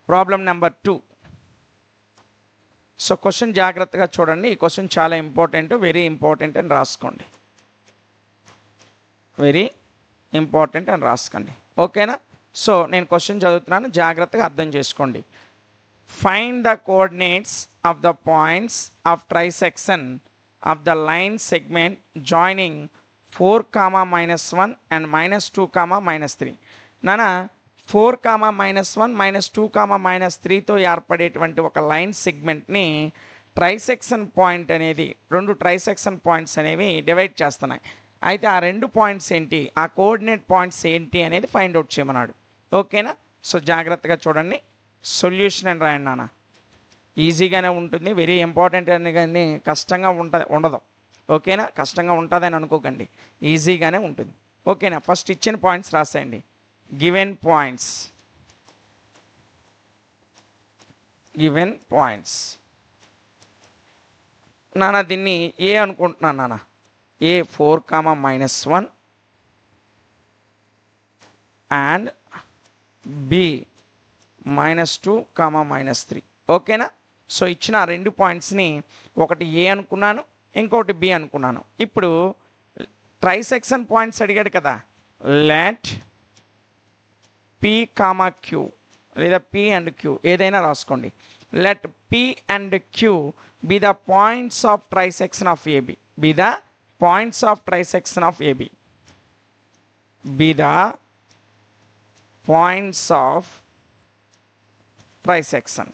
Problem number 2. So question జాగ్రత్తగా చూడండి. ఈ క్వశ్చన్ చాలా ఇంపార్టెంట్, వెరీ ఇంపార్టెంట్ అని రాసుకోండి. వెరీ ఇంపార్టెంట్ అని రాసుకోండి. ఓకేనా? సో నేను క్వశ్చన్ చదువుతున్నాను, జాగ్రత్తగా అర్థం చేసుకోండి. Find the coordinates of the points of trisection of the line segment joining 4, -1 and -2, -3. నానా 4, -1 -2, -3తో ఏర్పడేటువంటి ఒక లైన్ సెగ్మెంట్ని ట్రైసెక్షన్ పాయింట్ అనేది, 2 ట్రైసెక్షన్ పాయింట్స్ అనేవి డివైడ్ చేస్తున్నాయి. అయితే ఆ 2 పాయింట్స్ ఏంటి, ఆ కోఆర్డినేట్ పాయింట్స్ ఏంటి అనేది ఫైండ్ అవుట్ చేయమన్నాడు. ఓకేనా? సో జాగ్రత్తగా చూడండి, సొల్యూషన్ అని రాయండి నాన్న. ఈజీగానే ఉంటుంది, వెరీ ఇంపార్టెంట్ అని కానీ కష్టంగా ఉండదు. ఓకేనా? కష్టంగా ఉంటుందని అనుకోకండి, ఈజీగానే ఉంటుంది. ఓకేనా? ఫస్ట్ ఇచ్చిన పాయింట్స్ రాసేయండి. గివెన్ పాయింట్స్ నాన్న, దీన్ని ఏ అనుకుంటున్నాను నాన్న. ఏ 4, -1 అండ్ బి -2, -3. ఓకేనా? సో ఇచ్చిన 2 పాయింట్స్ని ఒకటి ఏ అనుకున్నాను, ఇంకొకటి బి అనుకున్నాను. ఇప్పుడు ట్రైసెక్షన్ పాయింట్స్ అడిగాడు కదా, లెట్ పి, క్యూ లేదా పి అండ్ క్యూ ఏదైనా రాసుకోండి. Let P and Q be the points of trisection of AB. Be the points of trisection of AB. Be the points of trisection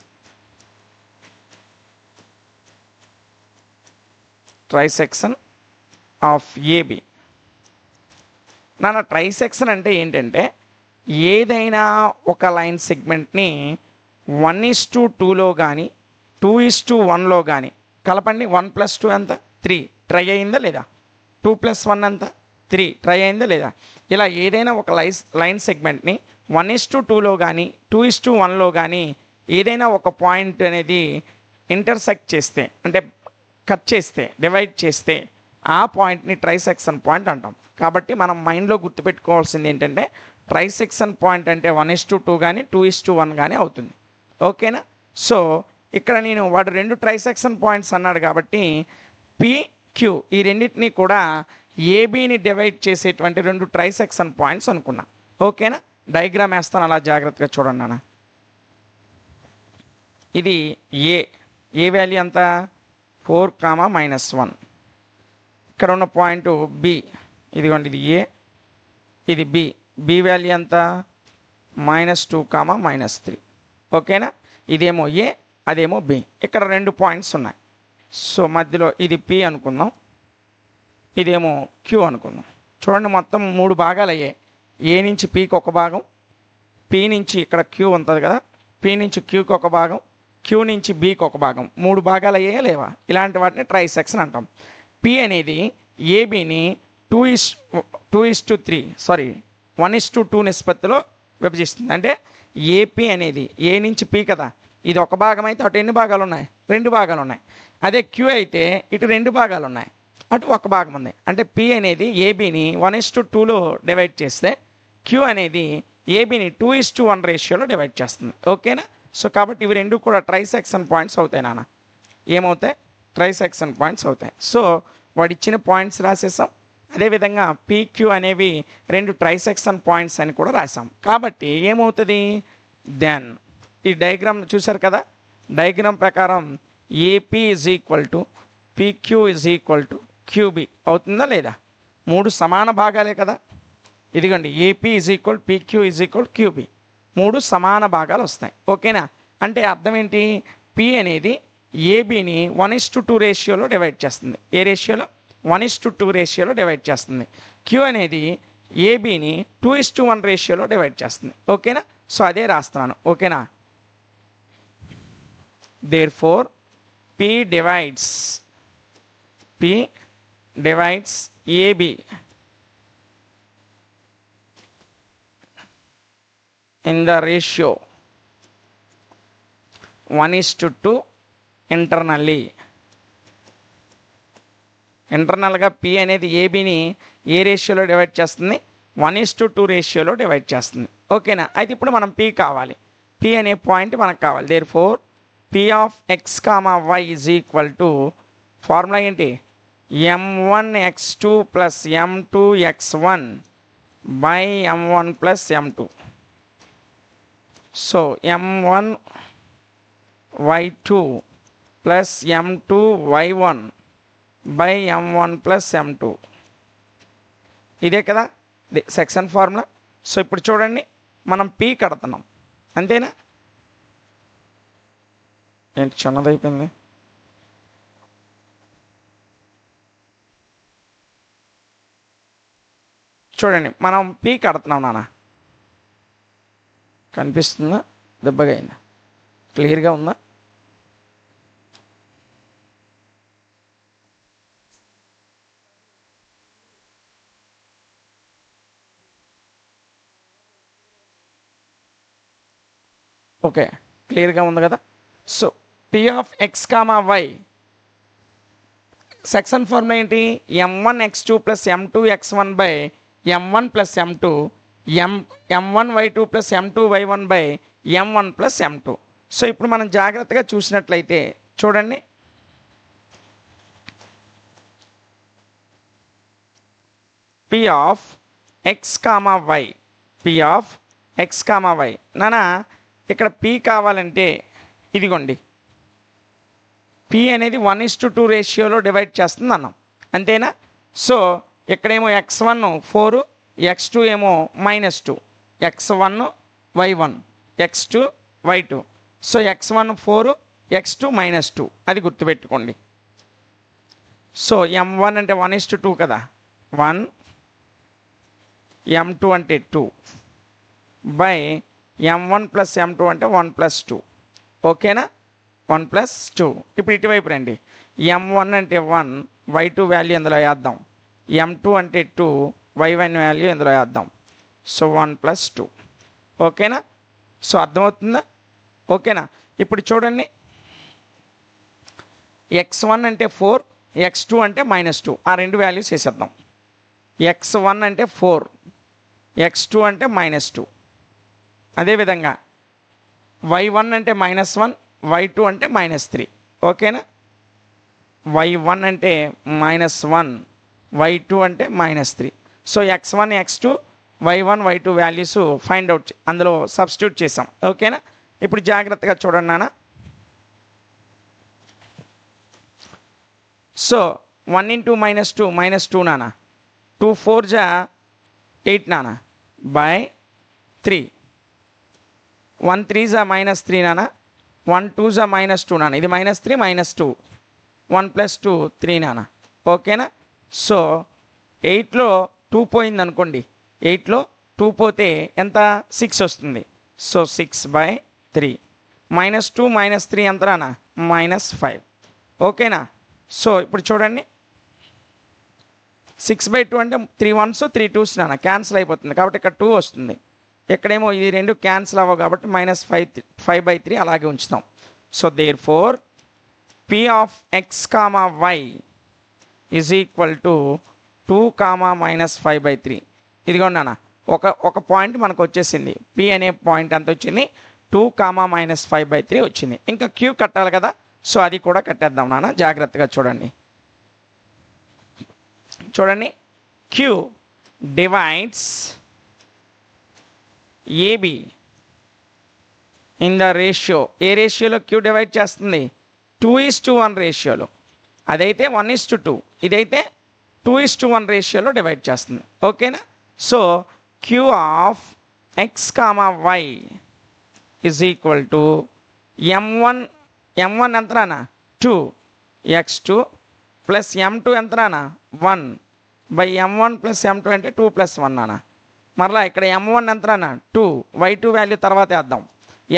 of AB. నాన్న trisection అంటే ఏంటంటే, ఏదైనా ఒక line సెగ్మెంట్ని 1:2లో కానీ 2:1లో కానీ కలపండి. 1 + 2 ఎంత? 3. ట్రై అయిందా లేదా? 2 + 1 ఎంత? 3. ట్రై అయిందా లేదా? ఇలా ఏదైనా ఒక లైన్ సెగ్మెంట్ని 1:2లో కానీ 2:1లో కానీ ఏదైనా ఒక పాయింట్ అనేది ఇంటర్సెక్ట్ చేస్తే, అంటే కట్ చేస్తే, డివైడ్ చేస్తే ఆ పాయింట్ని ట్రైసెక్షన్ పాయింట్ అంటాం. కాబట్టి మనం మైండ్లో గుర్తుపెట్టుకోవాల్సింది ఏంటంటే, ట్రైసెక్షన్ పాయింట్ అంటే 1:2 కానీ 2:1 కానీ అవుతుంది. ఓకేనా? సో ఇక్కడ నేను వాడు 2 ట్రైసెక్షన్ పాయింట్స్ అన్నాడు కాబట్టి పి, క్యూ ఈ రెండింటినీ కూడా ఏబీని డివైడ్ చేసేటువంటి 2 ట్రైసెక్షన్ పాయింట్స్ అనుకున్నా. ఓకేనా? డయాగ్రామ్ వేస్తాను, అలా జాగ్రత్తగా చూడండి అన్న. ఇది ఏ వాల్యూ ఎంత? 4, -1. ఇక్కడ ఉన్న పాయింట్ బి, ఇదిగోండి ఇది ఏ, ఇది బి వాల్యూ ఎంత? -2, -3. ఓకేనా? ఇదేమో ఏ, అదేమో బి. ఇక్కడ 2 పాయింట్స్ ఉన్నాయి. సో మధ్యలో ఇది పి అనుకుందాం, ఇదేమో క్యూ అనుకుందాం. చూడండి, మొత్తం 3 భాగాలు అయ్యాయి. ఏ నుంచి పికి ఒక భాగం, పి నుంచి ఇక్కడ క్యూ ఉంటుంది కదా, పి నుంచి క్యూకి ఒక భాగం, క్యూ నుంచి బీకి ఒక భాగం. 3 భాగాలు అయ్యాయా లేవా? ఇలాంటి వాటిని ట్రైసెక్షన్ అంటాం. పి అనేది ఏబిని 1:2 నిష్పత్తిలో విభజిస్తుంది. అంటే ఏపీ అనేది ఏ నుంచి పి కదా, ఇది ఒక భాగం అయితే అటు ఎన్ని భాగాలు ఉన్నాయి? 2 భాగాలు ఉన్నాయి. అదే క్యూ అయితే ఇటు 2 భాగాలు ఉన్నాయి, అటు ఒక భాగం ఉంది. అంటే పి అనేది ఏబిని 1:2లో డివైడ్ చేస్తే క్యూ అనేది ఏబిని 2:1 రేషియోలో డివైడ్ చేస్తుంది. ఓకేనా? సో కాబట్టి ఇవి 2 కూడా ట్రైసెక్షన్ పాయింట్స్ అవుతాయి నాన్న. ఏమవుతాయి? ట్రైసెక్షన్ పాయింట్స్ అవుతాయి. సో వాడు ఇచ్చిన పాయింట్స్ రాసేసాం. అదేవిధంగా పీక్యూ అనేవి 2 ట్రైసెక్షన్ పాయింట్స్ అని కూడా రాసాం. కాబట్టి ఏమవుతుంది? దెన్ ఈ డయాగ్రామ్ చూసారు కదా, డయాగ్రామ్ ప్రకారం ఏపీ = పీక్యూ = క్యూబీ అవుతుందా లేదా? 3 సమాన భాగాలే కదా. ఇదిగోండి, ఏపీ = పీక్యూ = క్యూబీ, 3 సమాన భాగాలు వస్తాయి. ఓకేనా? అంటే అర్థం ఏంటి? పి అనేది ఏబిని 1:2 రేషియోలో డివైడ్ చేస్తుంది. ఏ రేషియోలో? 1:2 రేషియోలో డివైడ్ చేస్తుంది. క్యూ అనేది ఏబిని 2:1 రేషియోలో డివైడ్ చేస్తుంది. ఓకేనా? సో అదే రాస్తున్నాను. ఓకేనా? Therefore P divides AB in the ratio 1:2 ఇంటర్నల్గా పి అనేది ఏబిని ఏ రేషియోలో డివైడ్ చేస్తుంది? 1:2 రేషియోలో డివైడ్ చేస్తుంది. ఓకేనా? అయితే ఇప్పుడు మనం పి కావాలి. పి అనే పాయింట్ మనకు కావాలి. Therefore P of x comma y is equal to formula ఏంటి, m1x2 plus m2x1 by m1 plus m2. So m1y2 plus m2y1 by m1 plus m2. ఇదే కదా సెక్షన్ ఫార్ములా. సో ఇప్పుడు చూడండి, మనం P కడుతున్నాం అంతేనా. ఏంటి చిన్నదైపోయింది, చూడండి మనం పీ కడుతున్నాం నాన్న. కనిపిస్తుందా, దెబ్బగా అయిందా, క్లియర్గా ఉందా? ఓకే, క్లియర్గా ఉంది కదా. So P of x comma y section formula ఏంటి, m1x2 plus m2x1 by m1 plus m2 m1y2 plus m2y1 by m1 plus m2. So ఇప్పుడు మనం జాగ్రత్తగా చూసినట్లయితే చూడండి, P of x comma y, P of x comma y. నానా ఇక్కడ P కావాలంటే ఇదిగోండి, పి అనేది 1:2 రేషియోలో డివైడ్ చేస్తుంది అన్నాం అంతేనా. సో ఇక్కడేమో x1 4, x2 ఏమో -2, x1 y1, x2 y2. So x1 4, x2 -2, అది గుర్తుపెట్టుకోండి. సో m1 అంటే 1:2 కదా, 1, m2 అంటే 2 బై m1 ప్లస్ m2 అంటే 1 + 2. ఓకేనా, 1 + 2. ఇప్పుడు ఇటువైపు రండి, m1 అంటే 1, y2 వాల్యూ ఇందులో వేద్దాం, m2 అంటే 2, y1 వాల్యూ ఇందులో వేద్దాం. సో 1 + 2. ఓకేనా, సో అర్థమవుతుందా? ఓకేనా. ఇప్పుడు చూడండి, x1 అంటే 4, x2 అంటే -2, ఆ రెండు వాల్యూస్ వేసేద్దాం. x1 అంటే 4, x2 అంటే -2. అదేవిధంగా y1 అంటే -1, y2 అంటే -3. ఓకేనా, y1 అంటే -1, y2 అంటే -3. So x1 x2 y1 y2 values find out అందులో సబ్స్టిట్యూట్ చేసాం. ఓకేనా, ఇప్పుడు జాగ్రత్తగా చూడండి నాన్న. సో 1 × -2 నాన్న, 2 4 = 8 నాన్న బై 3, 1 3 = -3 నాన్న, 1 2 = -2 నాన్న, ఇది -3 -2, 1 + 2 3 నాన్న. ఓకేనా, సో 8లో 2 పోయింది అనుకోండి, 8లో 2 పోతే ఎంత, 6 వస్తుంది. సో 6/3, -2 -3 ఎంత నాన్న, -5. ఓకేనా, సో ఇప్పుడు చూడండి, 6/2 అంటే 3 1s 3 2s నాన్న, క్యాన్సిల్ అయిపోతుంది కాబట్టి ఇక్కడ 2 వస్తుంది. ఇక్కడేమో ఇది రెండు క్యాన్సిల్ అవ్వవు కాబట్టి -5/3 అలాగే ఉంచుతాం. So therefore P of x comma y is equal to 2, -5/3. ఇదిగోండి నాన్న, ఒక పాయింట్ మనకు వచ్చేసింది, పి అనే పాయింట్ అంత వచ్చింది, 2, -5/3 వచ్చింది. ఇంకా క్యూ కట్టాలి కదా, సో అది కూడా కట్టేద్దాం నాన్న. జాగ్రత్తగా చూడండి, Q divides AB in the ratio. ఏ రేషియోలో క్యూ డివైడ్ చేస్తుంది, 2:1 రేషియోలో. అదైతే 1:2, ఇదైతే 2:1 రేషియోలో డివైడ్ చేస్తుంది. ఓకేనా, so Q of x comma y is equal to m1 ఎంత రానా 2, x2 ప్లస్ m2 ఎంత రానా 1 బై m1 ప్లస్ m2 అంటే 2 + 1 నానా. మరలా ఇక్కడ m1 ఎంత రానా 2, y2 వాల్యూ తర్వాత వేద్దాం,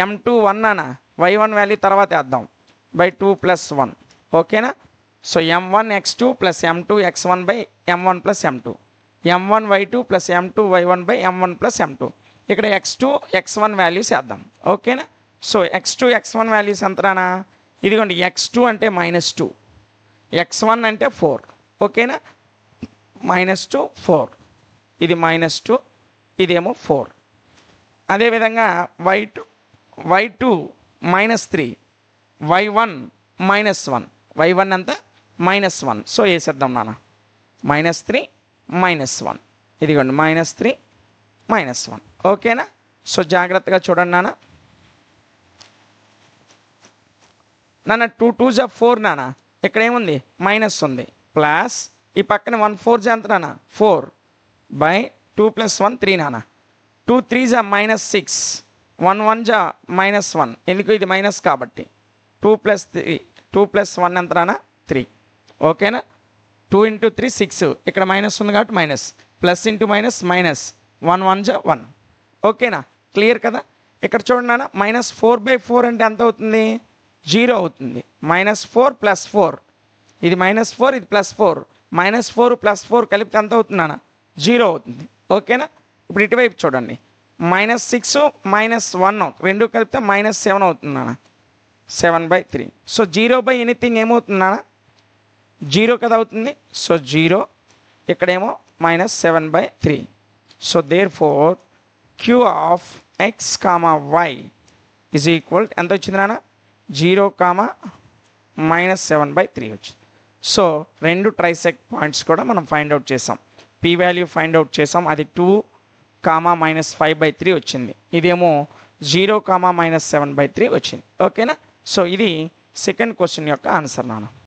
m2 1 నానా, y1 వాల్యూ తర్వాత వేద్దాం బై 2 + 1. ఓకేనా, so m1 x2 plus m2 x1 by m1 plus m2, m1 y2 plus m2 y1 by m1 plus m2. ఇక్కడ x2 x1 వాల్యూస్ వేద్దాం. ఓకేనా, సో x2 x1 వాల్యూస్ ఎంత రానా, ఇదిగోండి x2 అంటే -2, x1 అంటే 4. ఓకేనా, -2 4, ఇది -2, ఇదేమో 4. అదేవిధంగా y2 y2 -3, y1 -1, y1 ఎంత -1. సో వేసేద్దాం నాన్న, -3 -1, ఇదిగోండి -3 -1. ఓకేనా? సో జాగ్రత్తగా చూడండి నాన్న. నాన్న 2 2s 4 నాన్న, ఇక్కడ ఏముంది మైనస్ ఉంది, ప్లస్ ఈ పక్కన 1 4s ఎంత నాన్న 4 బై 2 + 1 3 నాన్న. 2 3s -6, 1 1s -1, ఎందుకు ఇది మైనస్ కాబట్టి. 2 + 3, 2 + 1 ఎంత నాన్న 3. ఓకేనా? 2 × 3 6, ఇక్కడ మైనస్ ఉంది కాబట్టి minus, plus into minus minus, 1 1s 1. ఓకేనా? క్లియర్ కదా? ఇక్కడ చూడండి నాన్న, -4/4 అంటే ఎంత అవుతుంది 0 అవుతుంది. -4 + 4, ఇది -4 ఇది +4, -4 + 4 కలిపితే ఎంత అవుతుంది నాన్న 0 అవుతుంది. ఓకేనా? ఇప్పుడు ఇటువైపు చూడండి, -6 -1 రెండు కలిపితే -7 అవుతుంది నాన్న, 7/3. సో 0/ఎనీథింగ్ ఏమవుతుంది నాన్న 0 కదా అవుతుంది. సో 0, ఇక్కడేమో -7/3. So therefore Q of x, y is equal ఎంత వచ్చింది నాన్న 0, -7/3 వచ్చింది. సో రెండు ట్రైసెక్ట్ పాయింట్స్ కూడా మనం ఫైండ్ అవుట్ చేసాం. పీ వాల్యూ ఫైండ్ అవుట్ చేసాం, అది 2, -5/3 వచ్చింది. ఇదేమో 0, -7/3 వచ్చింది. ఓకేనా? సో ఇది సెకండ్ క్వశ్చన్ యొక్క ఆన్సర్ నాన్న.